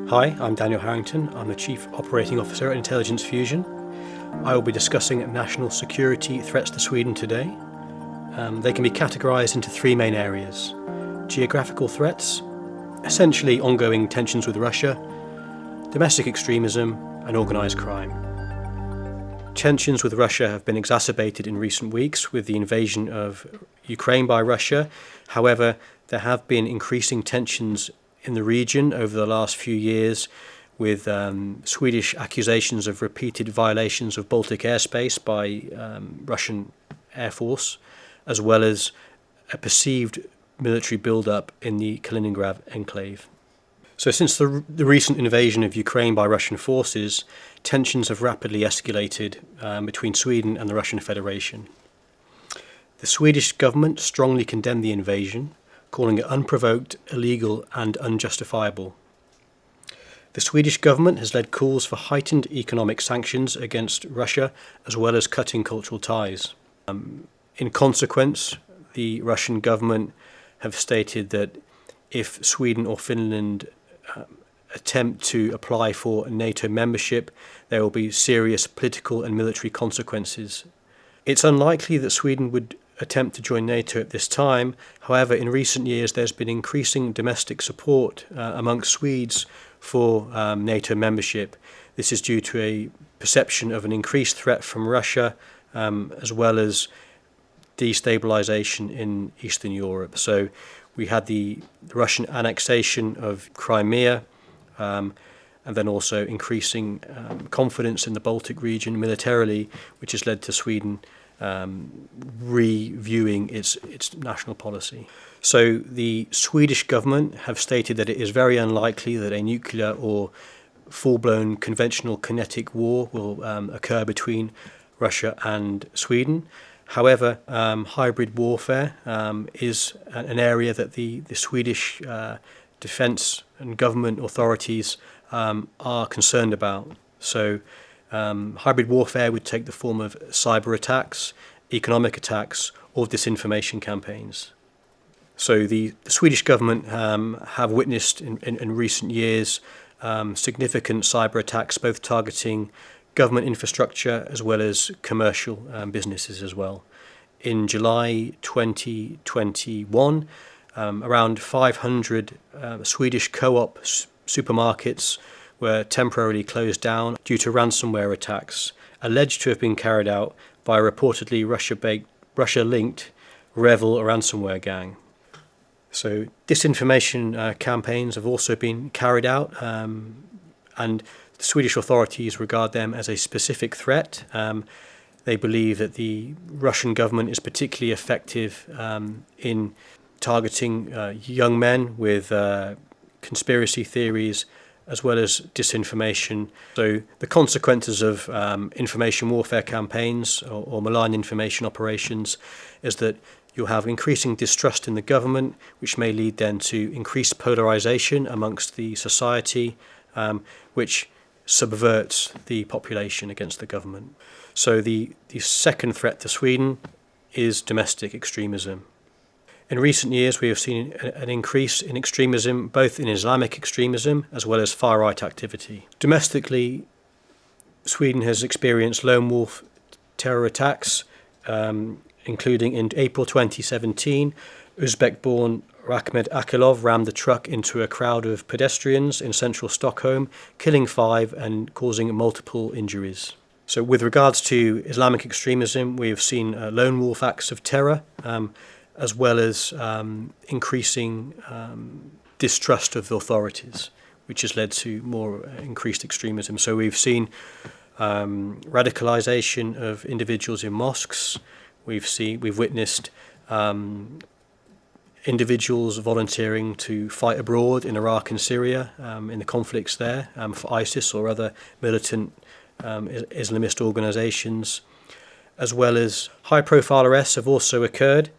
Hi, I'm Daniel Harrington. I'm the Chief Operating Officer at Intelligence Fusion. I will be discussing national security threats to Sweden today. They can be categorised into three main areas: geographical threats, essentially ongoing tensions with Russia, domestic extremism, and organised crime. Tensions with Russia have been exacerbated in recent weeks with the invasion of Ukraine by Russia. However, there have been increasing tensions in the region over the last few years with Swedish accusations of repeated violations of Baltic airspace by Russian Air Force, as well as a perceived military build-up in the Kaliningrad enclave. So since the recent invasion of Ukraine by Russian forces, tensions have rapidly escalated between Sweden and the Russian Federation. The Swedish government strongly condemned the invasion, calling it unprovoked, illegal and unjustifiable. The Swedish government has led calls for heightened economic sanctions against Russia, as well as cutting cultural ties. In consequence, the Russian government have stated that if Sweden or Finland attempt to apply for NATO membership, there will be serious political and military consequences. It's unlikely that Sweden would attempt to join NATO at this time. However, in recent years there's been increasing domestic support amongst Swedes for NATO membership. This is due to a perception of an increased threat from Russia, as well as destabilization in Eastern Europe. So we had the Russian annexation of Crimea, and then also increasing confidence in the Baltic region militarily, which has led to Sweden reviewing its national policy. So the Swedish government have stated that it is very unlikely that a nuclear or full-blown conventional kinetic war will occur between Russia and Sweden. However, hybrid warfare is an area that the Swedish defence and government authorities are concerned about. So hybrid warfare would take the form of cyber attacks, economic attacks, or disinformation campaigns. So the Swedish government have witnessed in recent years significant cyber attacks, both targeting government infrastructure as well as commercial businesses as well. In July 2021, around 500 Swedish co-op supermarkets were temporarily closed down due to ransomware attacks, alleged to have been carried out by a reportedly Russia-linked Revil ransomware gang. So disinformation campaigns have also been carried out, and the Swedish authorities regard them as a specific threat. They believe that the Russian government is particularly effective in targeting young men with conspiracy theories as well as disinformation. So the consequences of information warfare campaigns or malign information operations is that you'll have increasing distrust in the government, which may lead then to increased polarization amongst the society, which subverts the population against the government. So the second threat to Sweden is domestic extremism. In recent years, we have seen an increase in extremism, both in Islamic extremism as well as far-right activity. Domestically, Sweden has experienced lone wolf terror attacks, including in April 2017, Uzbek-born Rakhmet Akilov rammed a truck into a crowd of pedestrians in central Stockholm, killing 5 and causing multiple injuries. So with regards to Islamic extremism, we have seen lone wolf acts of terror, as well as increasing distrust of the authorities, which has led to more increased extremism. So we've seen radicalisation of individuals in mosques. We've witnessed individuals volunteering to fight abroad in Iraq and Syria in the conflicts there for ISIS or other militant Islamist organisations, as well as high-profile arrests have also occurred,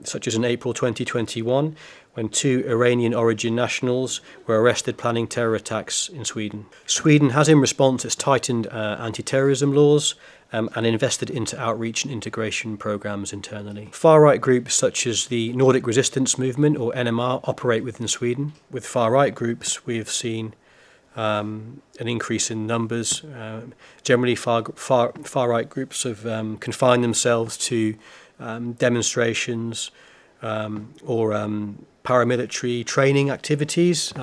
such as in April 2021, when 2 Iranian-origin nationals were arrested planning terror attacks in Sweden. Sweden has, in response, tightened anti-terrorism laws and invested into outreach and integration programs internally. Far-right groups such as the Nordic Resistance Movement, or NMR, operate within Sweden. With far-right groups, we have seen an increase in numbers. Generally, far-right groups have confined themselves to demonstrations or paramilitary training activities,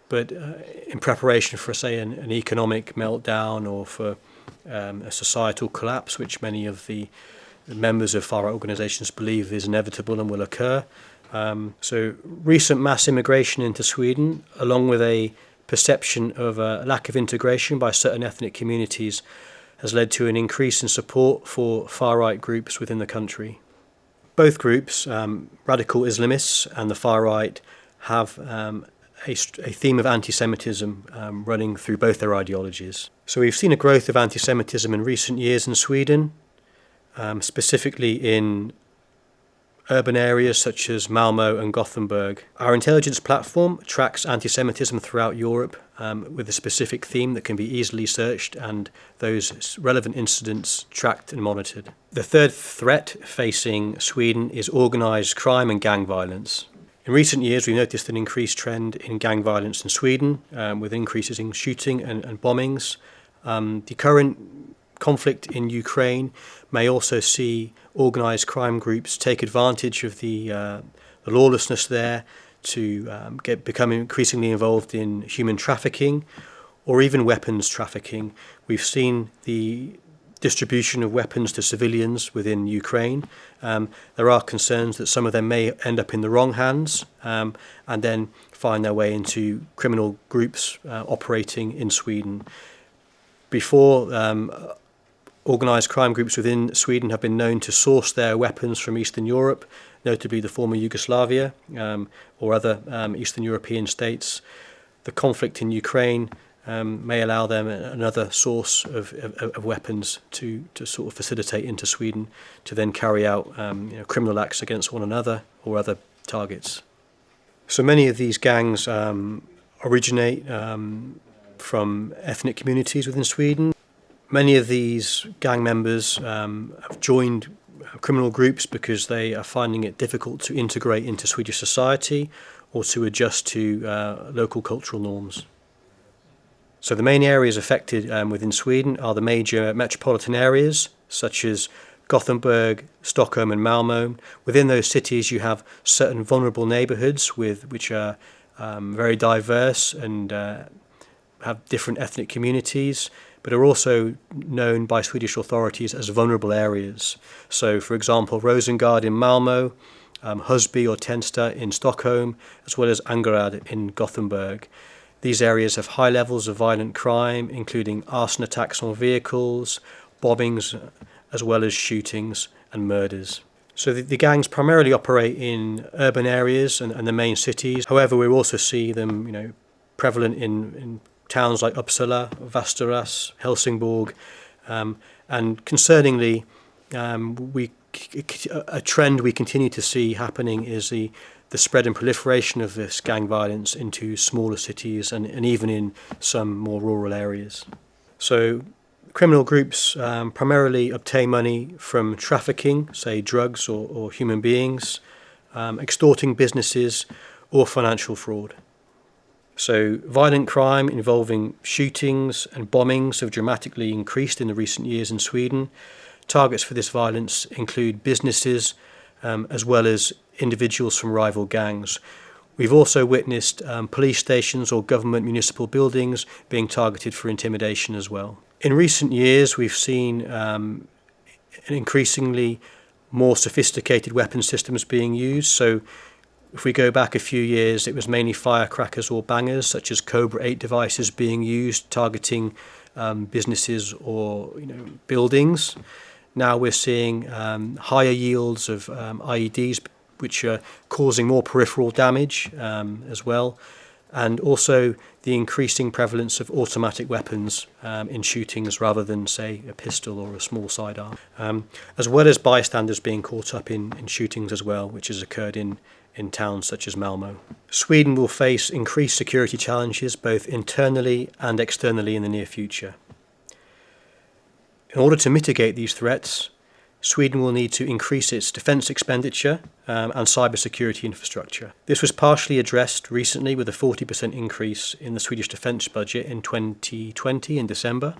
but in preparation for, say, an economic meltdown or for a societal collapse, which many of the members of far-right organisations believe is inevitable and will occur. So recent mass immigration into Sweden, along with a perception of a lack of integration by certain ethnic communities, has led to an increase in support for far-right groups within the country. Both groups, radical Islamists and the far-right, have a theme of anti-Semitism running through both their ideologies. So we've seen a growth of anti-Semitism in recent years in Sweden, specifically in urban areas such as Malmö and Gothenburg. Our intelligence platform tracks anti-Semitism throughout Europe with a specific theme that can be easily searched and those relevant incidents tracked and monitored. The third threat facing Sweden is organised crime and gang violence. In recent years, we've noticed an increased trend in gang violence in Sweden, with increases in shooting and bombings. The current conflict in Ukraine may also see organised crime groups take advantage of the lawlessness there to become increasingly involved in human trafficking or even weapons trafficking. We've seen the distribution of weapons to civilians within Ukraine. There are concerns that some of them may end up in the wrong hands and then find their way into criminal groups operating in Sweden. Before, organised crime groups within Sweden have been known to source their weapons from Eastern Europe, notably the former Yugoslavia or other Eastern European states. The conflict in Ukraine may allow them another source of weapons to sort of facilitate into Sweden to then carry out criminal acts against one another or other targets. So many of these gangs originate from ethnic communities within Sweden. Many of these gang members have joined criminal groups because they are finding it difficult to integrate into Swedish society or to adjust to local cultural norms. So the main areas affected within Sweden are the major metropolitan areas such as Gothenburg, Stockholm and Malmö. Within those cities you have certain vulnerable neighbourhoods which are very diverse and have different ethnic communities, but are also known by Swedish authorities as vulnerable areas. So, for example, Rosengård in Malmö, Husby or Tensta in Stockholm, as well as Angerad in Gothenburg. These areas have high levels of violent crime, including arson attacks on vehicles, bombings, as well as shootings and murders. So the gangs primarily operate in urban areas and the main cities. However, we also see them, prevalent in towns like Uppsala, Västerås, Helsingborg, and concerningly, a trend we continue to see happening is the spread and proliferation of this gang violence into smaller cities and even in some more rural areas. So criminal groups primarily obtain money from trafficking, say drugs or human beings, extorting businesses or financial fraud. So violent crime involving shootings and bombings have dramatically increased in the recent years in Sweden. Targets for this violence include businesses as well as individuals from rival gangs. We've also witnessed police stations or government municipal buildings being targeted for intimidation as well. In recent years, we've seen an increasingly more sophisticated weapon systems being used. So if we go back a few years, it was mainly firecrackers or bangers, such as Cobra 8 devices being used, targeting businesses or buildings. Now we're seeing higher yields of IEDs, which are causing more peripheral damage as well, and also the increasing prevalence of automatic weapons in shootings rather than, say, a pistol or a small sidearm, as well as bystanders being caught up in shootings as well, which has occurred in towns such as Malmö. Sweden will face increased security challenges both internally and externally in the near future. In order to mitigate these threats, Sweden will need to increase its defence expenditure and cybersecurity infrastructure. This was partially addressed recently with a 40% increase in the Swedish defence budget in 2020 in December.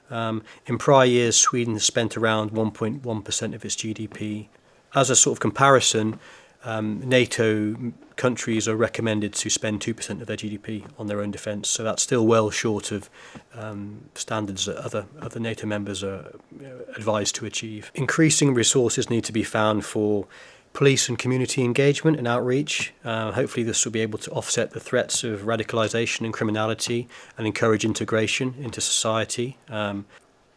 In prior years, Sweden has spent around 1.1% of its GDP. As a sort of comparison, NATO countries are recommended to spend 2% of their GDP on their own defence, so that's still well short of standards that other NATO members are advised to achieve. Increasing resources need to be found for police and community engagement and outreach. Hopefully this will be able to offset the threats of radicalisation and criminality and encourage integration into society.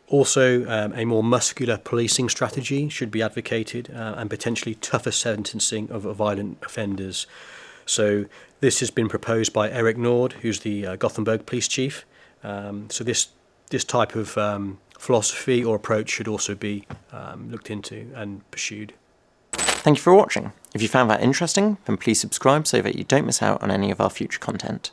Also, a more muscular policing strategy should be advocated and potentially tougher sentencing of violent offenders. So this has been proposed by Erik Nord, who's the Gothenburg police chief. So this type of philosophy or approach should also be looked into and pursued. Thank you for watching. If you found that interesting, then please subscribe so that you don't miss out on any of our future content.